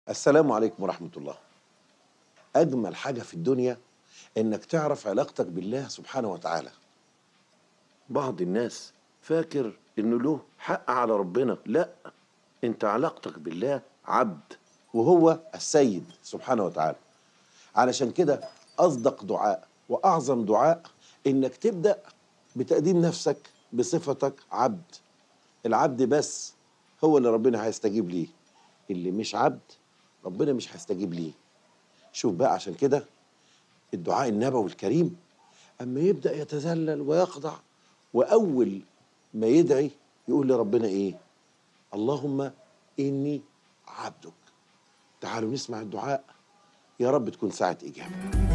السلام عليكم ورحمة الله. أجمل حاجة في الدنيا إنك تعرف علاقتك بالله سبحانه وتعالى. بعض الناس فاكر إنه له حق على ربنا، لا، أنت علاقتك بالله عبد وهو السيد سبحانه وتعالى. علشان كده أصدق دعاء وأعظم دعاء إنك تبدأ بتقديم نفسك بصفتك عبد. العبد بس هو اللي ربنا هيستجيب ليه، اللي مش عبد ربنا مش هيستجيب ليه. شوف بقى، عشان كده الدعاء النبوي الكريم اما يبدأ يتذلل ويخضع، واول ما يدعي يقول لربنا ايه؟ اللهم اني عبدك. تعالوا نسمع الدعاء، يا رب تكون ساعة إجابة.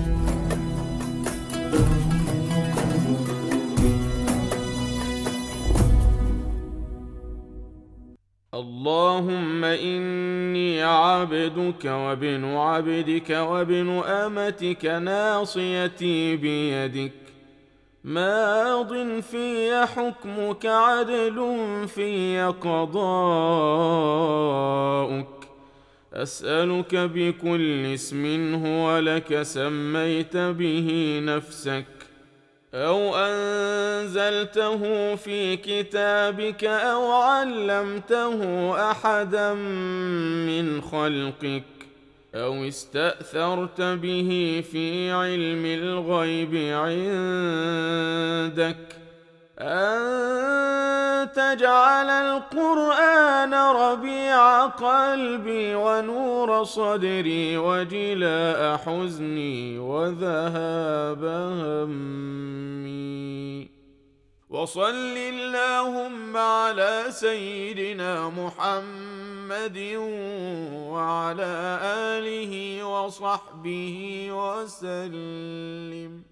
اللهم إني عبدك وابن عبدك وابن أمتك ناصيتي بيدك، ماض في حكمك عدل في قضاؤك، أسألك بكل اسم هو لك سميت به نفسك أو أنزلته في كتابك أو علمته أحدا من خلقك أو استأثرت به في علم الغيب عندك أن تجعل القرآن ربيع قلبي ونور صدري وجلاء حزني وذهاب همي. وصل اللهم على سيدنا محمد وعلى آله وصحبه وسلم.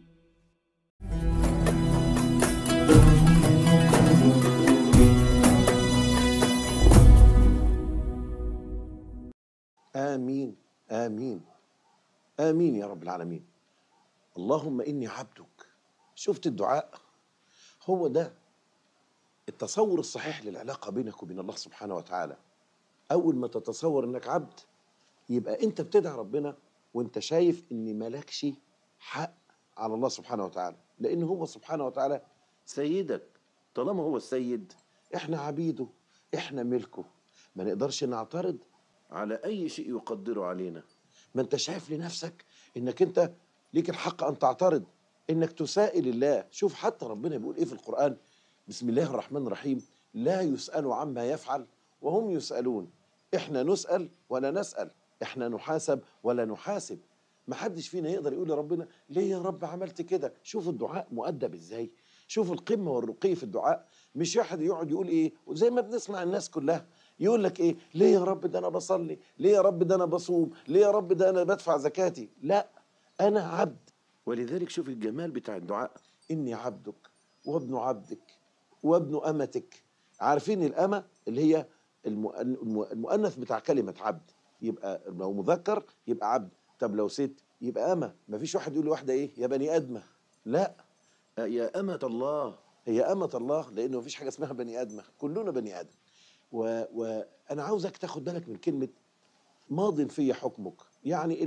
آمين آمين آمين يا رب العالمين. اللهم إني عبدك. شفت الدعاء؟ هو ده التصور الصحيح للعلاقة بينك وبين الله سبحانه وتعالى. أول ما تتصور إنك عبد يبقى أنت بتدعي ربنا وأنت شايف إن مالكش حق على الله سبحانه وتعالى، لأن هو سبحانه وتعالى سيدك. طالما هو السيد إحنا عبيده، إحنا ملكه، ما نقدرش نعترض على أي شيء يقدره علينا. ما أنت شايف لنفسك إنك أنت ليك الحق أن تعترض، إنك تسائل الله. شوف حتى ربنا بيقول إيه في القرآن: بسم الله الرحمن الرحيم، لا يسأل عما يفعل وهم يسألون. إحنا نسأل ولا نسأل، إحنا نحاسب ولا نحاسب. ما حدش فينا يقدر يقول لربنا ليه يا رب عملت كده. شوف الدعاء مؤدب إزاي، شوف القمة والرقي في الدعاء. مش واحد يقعد يقول إيه وزي ما بنسمع الناس كلها يقول لك إيه، ليه يا رب ده أنا بصلي، ليه يا رب ده أنا بصوم، ليه يا رب ده أنا بدفع زكاتي. لا، أنا عبد. ولذلك شوف الجمال بتاع الدعاء: إني عبدك وابن عبدك وابن أمتك. عارفين الأمة اللي هي المؤنث بتاع كلمة عبد، يبقى لو مذكر يبقى عبد، طب لو ست يبقى أمة. مفيش واحد يقول لواحدة إيه يا بني آدمة، لا، يا أمة الله، هي أمة الله، لأنه مفيش حاجة اسمها بني آدمة، كلنا بني آدم. وأنا عاوزك تاخد بالك من كلمة ماض في حكمك، يعني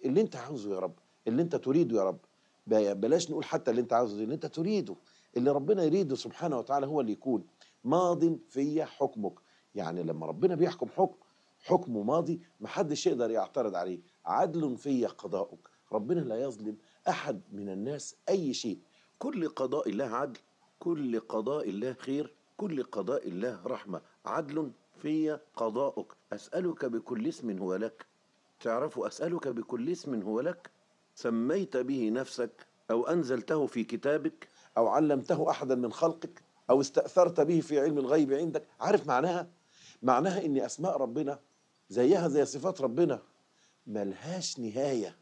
اللي أنت عاوزه يا رب، اللي أنت تريده يا رب. بلاش نقول حتى اللي أنت عاوزه، اللي أنت تريده، اللي ربنا يريده سبحانه وتعالى هو اللي يكون. ماض في حكمك، يعني لما ربنا بيحكم حكمه ماضي، محدش يقدر يعترض عليه. عدل في قضاؤك، ربنا لا يظلم أحد من الناس أي شيء. كل قضاء الله عدل، كل قضاء الله خير، كل قضاء الله رحمة. عدل في قضاؤك. أسألك بكل اسم هو لك. تعرفوا أسألك بكل اسم هو لك سميت به نفسك أو أنزلته في كتابك أو علمته أحدا من خلقك أو استأثرت به في علم الغيب عندك. عارف معناها؟ معناها إن أسماء ربنا زيها زي صفات ربنا ملهاش نهاية.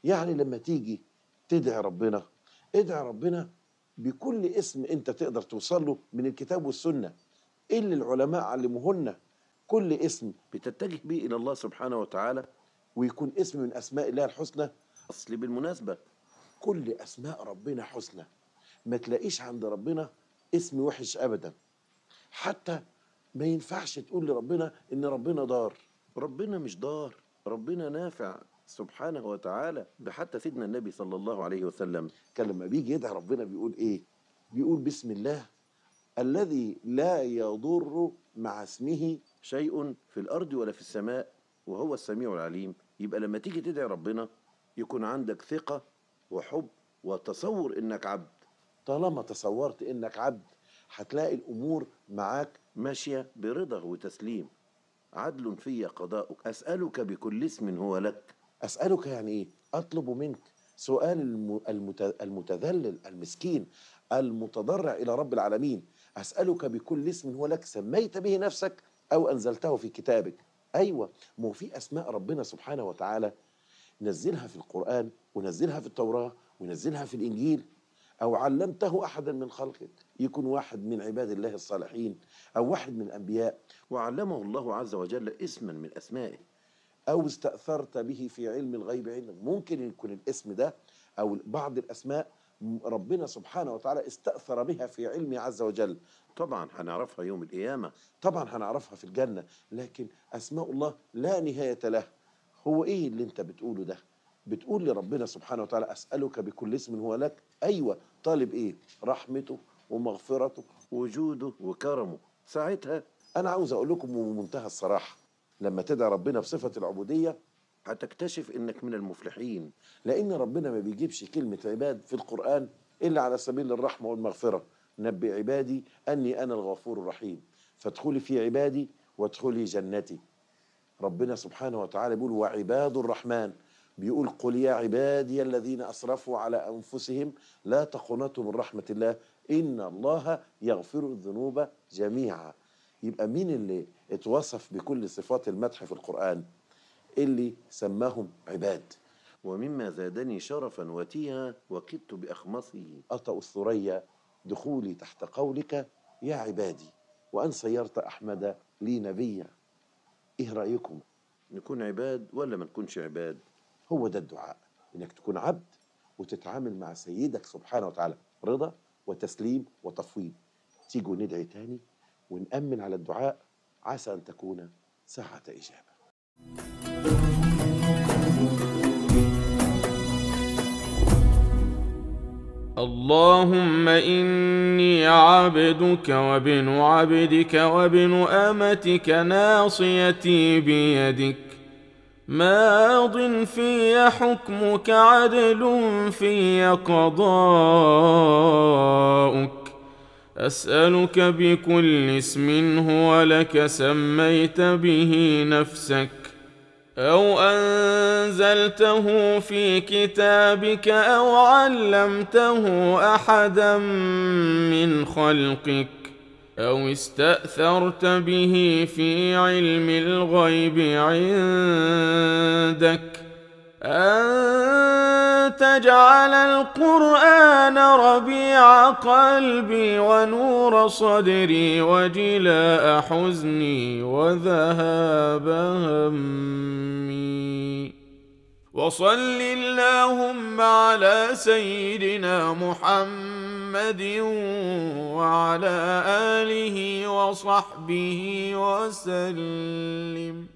يعني لما تيجي تدعي ربنا، ادعي ربنا بكل اسم انت تقدر توصل له من الكتاب والسنة اللي العلماء علموهن. كل اسم بتتجه به إلى الله سبحانه وتعالى ويكون اسم من أسماء الله الحسنى. أصل بالمناسبة كل أسماء ربنا حسنى، ما تلاقيش عند ربنا اسم وحش أبدا. حتى ما ينفعش تقول لربنا إن ربنا ضار، ربنا مش ضار، ربنا نافع سبحانه وتعالى. ده حتى سيدنا النبي صلى الله عليه وسلم كان لما بيجي يدعي ربنا بيقول إيه؟ بيقول بسم الله الذي لا يضر مع اسمه شيء في الأرض ولا في السماء وهو السميع العليم. يبقى لما تيجي تدعي ربنا يكون عندك ثقة وحب وتصور إنك عبد. طالما تصورت إنك عبد هتلاقي الأمور معاك ماشية برضا وتسليم. عدل في قضاؤك، أسألك بكل اسم هو لك. أسألك يعني إيه؟ أطلب منك. سؤال المتذلل المسكين المتضرع إلى رب العالمين. أسألك بكل اسم هو لك سميت به نفسك أو أنزلته في كتابك. أيوة، مو في أسماء ربنا سبحانه وتعالى نزلها في القرآن ونزلها في التوراة ونزلها في الإنجيل، أو علمته أحدا من خلقك، يكون واحد من عباد الله الصالحين أو واحد من الأنبياء وعلمه الله عز وجل اسما من أسمائه، أو استأثرت به في علم الغيب عندك. ممكن يكون الاسم ده أو بعض الأسماء ربنا سبحانه وتعالى استأثر بها في علمه عز وجل. طبعا هنعرفها يوم القيامة، طبعا هنعرفها في الجنة، لكن أسماء الله لا نهاية لها. هو إيه اللي أنت بتقوله ده؟ بتقول لربنا سبحانه وتعالى أسألك بكل اسم هو لك. أيوة، طالب إيه؟ رحمته ومغفرته وجوده وكرمه. ساعتها أنا عاوز أقول لكم بمنتهى الصراحة، لما تدعي ربنا بصفة العبودية هتكتشف إنك من المفلحين، لأن ربنا ما بيجيبش كلمة عباد في القرآن إلا على سبيل الرحمة والمغفرة. نبئ عبادي أني أنا الغفور الرحيم فادخلي في عبادي وادخلي جنتي. ربنا سبحانه وتعالى بيقول وعباد الرحمن، بيقول قل يا عبادي الذين أسرفوا على أنفسهم لا تقنطوا من رحمة الله إن الله يغفر الذنوب جميعا. يبقى مين اللي اتوصف بكل صفات المدح في القرآن؟ اللي سماهم عباد. ومما زادني شرفا وتيها وكدت بأخمصه أطأ الثريا دخولي تحت قولك يا عبادي، وأن صيرت أحمد لي نبيا. إيه رأيكم؟ نكون عباد ولا ما نكونش عباد؟ هو ده الدعاء، إنك تكون عبد وتتعامل مع سيدك سبحانه وتعالى رضا وتسليم وتفويض. تيجوا ندعي تاني ونأمن على الدعاء، عسى أن تكون ساعة إجابة. اللهم إني عبدك وابن عبدك وابن أمتك ناصيتي بيدك ماض في حكمك عدل في قضاؤك. أسألك بكل اسم هو لك سميت به نفسك أو أنزلته في كتابك أو علمته أحدا من خلقك أو استأثرت به في علم الغيب عندك أن تجعل القرآن ربيع قلبي ونور صدري وجلاء حزني وذهاب همي. وصل اللهم على سيدنا محمد وعلى آله وصحبه وسلم.